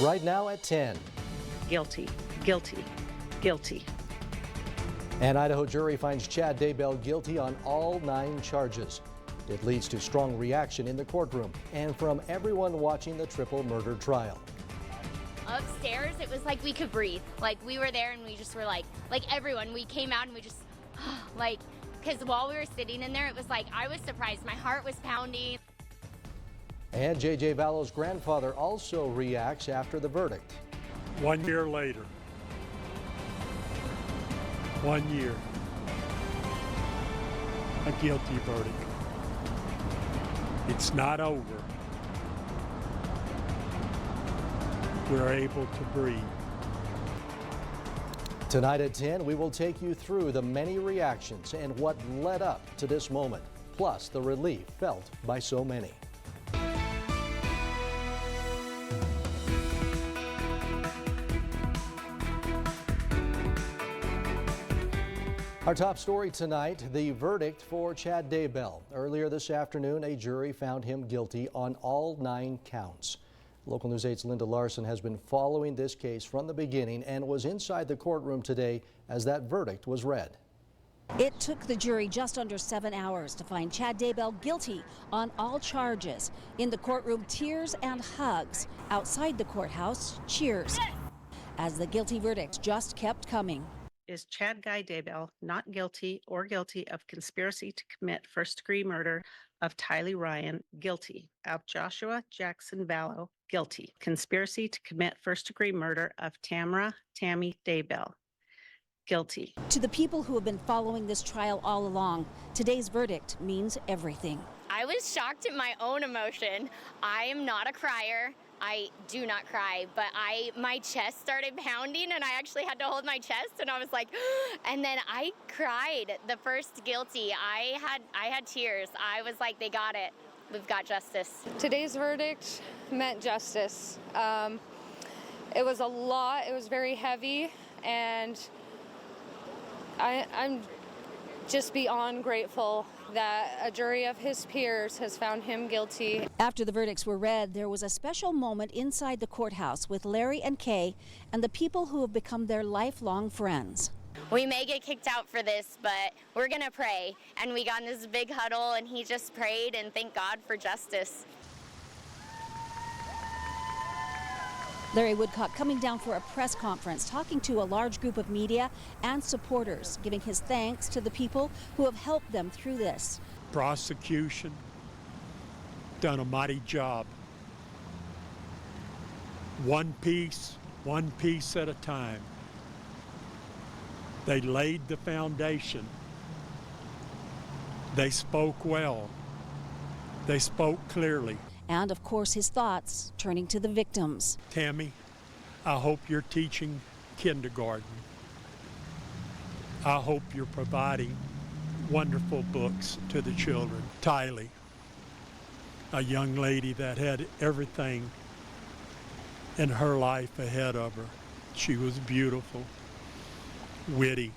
right now at 10. Guilty, guilty, guilty. An Idaho jury finds Chad Daybell guilty on all 9 charges. It leads to strong reaction in the courtroom and from everyone watching the triple murder trial. Upstairs, it was like we could breathe. Like we were there and we just were like everyone, we came out and we just, like, because while we were sitting in there, it was like, I was surprised. My heart was pounding. And J.J. Vallow's grandfather also reacts after the verdict. 1 year later. 1 year. A guilty verdict. It's not over. We're able to breathe. Tonight at 10, we will take you through the many reactions and what led up to this moment, plus the relief felt by so many. Our top story tonight, the verdict for Chad Daybell. Earlier this afternoon, a jury found him guilty on all 9 counts. Local News 8's Linda Larson has been following this case from the beginning and was inside the courtroom today as that verdict was read. It took the jury just under 7 hours to find Chad Daybell guilty on all charges. In the courtroom, tears and hugs. Outside the courthouse, cheers. As the guilty verdict just kept coming. Is Chad Guy Daybell not guilty or guilty of conspiracy to commit first-degree murder of Tylee Ryan? Guilty. Of Joshua Jackson Vallow? Guilty. Conspiracy to commit first-degree murder of Tammy Daybell? Guilty. To the people who have been following this trial all along, today's verdict means everything. I was shocked at my own emotion. I am not a crier. I do not cry, but my chest started pounding and I actually had to hold my chest and I was like, and then I cried. The first guilty, I had tears. I was like, they got it. We've got justice. Today's verdict meant justice. It was a lot. It was very heavy, and I'm just beyond grateful that a jury of his peers has found him guilty. After the verdicts were read, there was a special moment inside the courthouse with Larry and Kay and the people who have become their lifelong friends. We may get kicked out for this, but we're gonna pray. And we got in this big huddle and he just prayed and thanked God for justice. Larry Woodcock coming down for a press conference, talking to a large group of media and supporters, giving his thanks to the people who have helped them through this. Prosecution done a mighty job. One piece at a time. They laid the foundation. They spoke well. They spoke clearly. And of course his thoughts turning to the victims. Tammy, I hope you're teaching kindergarten. I hope you're providing wonderful books to the children. Tylee, a young lady that had everything in her life ahead of her. She was beautiful, witty,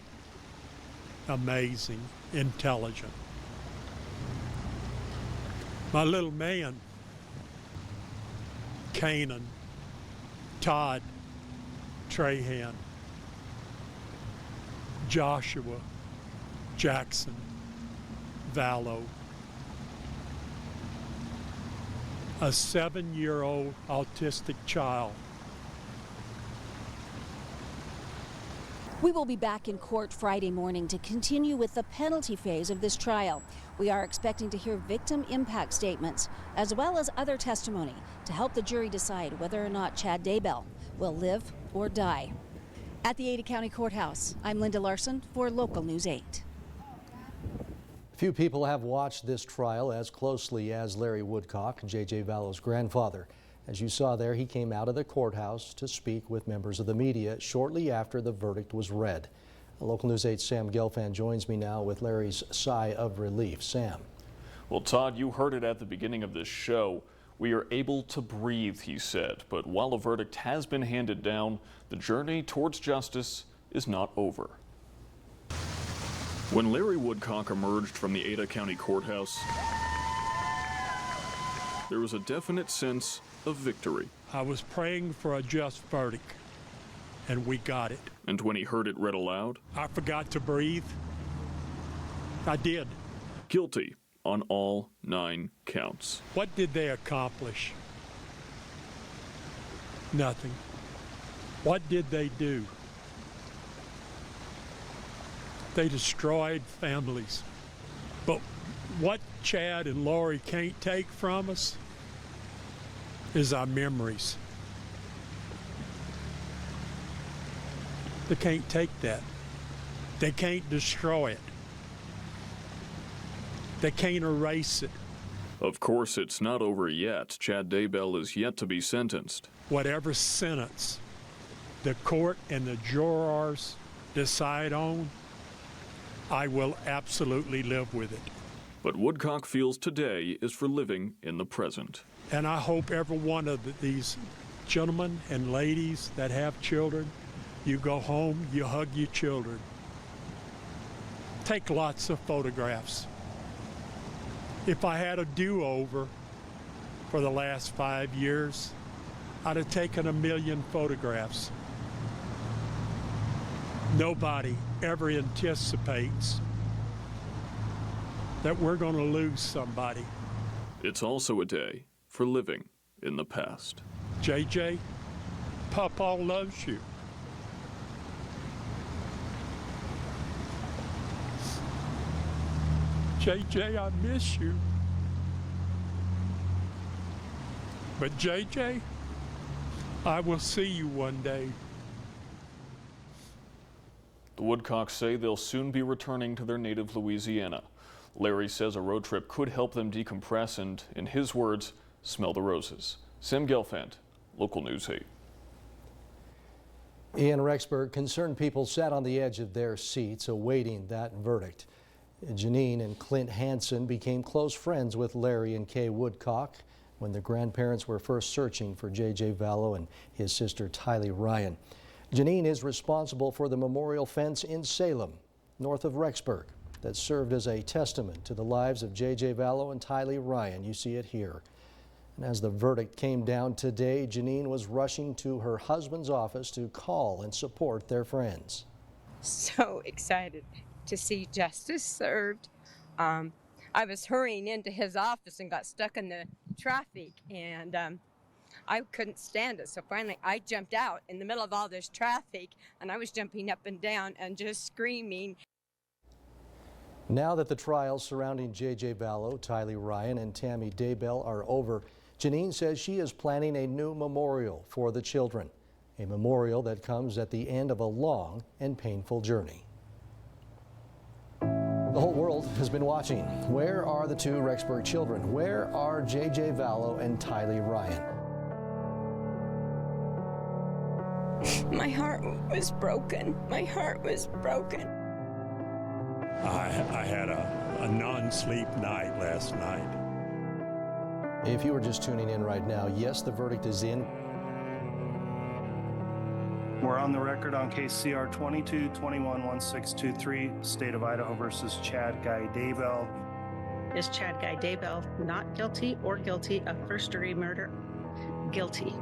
amazing, intelligent. My little man, Canaan, Todd, Trahan, Joshua, Jackson, Vallow, a 7-year-old autistic child. We will be back in court Friday morning to continue with the penalty phase of this trial. We are expecting to hear victim impact statements as well as other testimony to help the jury decide whether or not Chad Daybell will live or die. At the Ada County Courthouse, I'm Linda Larson for Local News 8. Few people have watched this trial as closely as Larry Woodcock, J.J. Vallow's grandfather. As you saw there, he came out of the courthouse to speak with members of the media shortly after the verdict was read. Local News 8's Sam Gelfand joins me now with Larry's sigh of relief. Sam. Well, Todd, you heard it at the beginning of this show. We are able to breathe, he said. But while a verdict has been handed down, the journey towards justice is not over. When Larry Woodcock emerged from the Ada County Courthouse, there was a definite sense of victory. I was praying for a just verdict, and we got it. And when he heard it read aloud, I forgot to breathe. I did. guilty on all 9 counts. What did they accomplish? Nothing. What did they do? They destroyed families. But what Chad and Lori can't take from us is our memories. They can't take that. They can't destroy it. They can't erase it. Of course, it's not over yet. Chad Daybell is yet to be sentenced. Whatever sentence the court and the jurors decide on, I will absolutely live with it. But Woodcock feels today is for living in the present. And I hope every one of these gentlemen and ladies that have children, you go home, you hug your children. Take lots of photographs. If I had a do-over for the last 5 years, I'd have taken 1 million photographs. Nobody ever anticipates that we're going to lose somebody. It's also a day for living in the past. JJ, Papa loves you. JJ, I miss you. But JJ, I will see you one day. The Woodcocks say they'll soon be returning to their native Louisiana. Larry says a road trip could help them decompress and, in his words, smell the roses. Sam Gelfand, Local News 8. In Rexburg, concerned people sat on the edge of their seats awaiting that verdict. Janine and Clint Hansen became close friends with Larry and Kay Woodcock when the grandparents were first searching for J.J. Vallow and his sister Tylee Ryan. Janine is responsible for the memorial fence in Salem, north of Rexburg, that served as a testament to the lives of J.J. Vallow and Tylee Ryan. You see it here. And as the verdict came down today, Janine was rushing to her husband's office to call and support their friends. So excited to see justice served. I was hurrying into his office and got stuck in the traffic, and I couldn't stand it. So finally I jumped out in the middle of all this traffic, and I was jumping up and down and just screaming. Now that the trials surrounding J.J. Vallow, Tylee Ryan, and Tammy Daybell are over, Janine says she is planning a new memorial for the children, a memorial that comes at the end of a long and painful journey. The whole world has been watching. Where are the 2 Rexburg children? Where are J.J. Vallow and Tylee Ryan? My heart was broken. My heart was broken. I had a non-sleep night last night. If you were just tuning in right now, yes, the verdict is in. We're on the record on case CR 22-21-1623, State of Idaho versus Chad Guy Daybell. Is Chad Guy Daybell not guilty or guilty of first-degree murder? Guilty.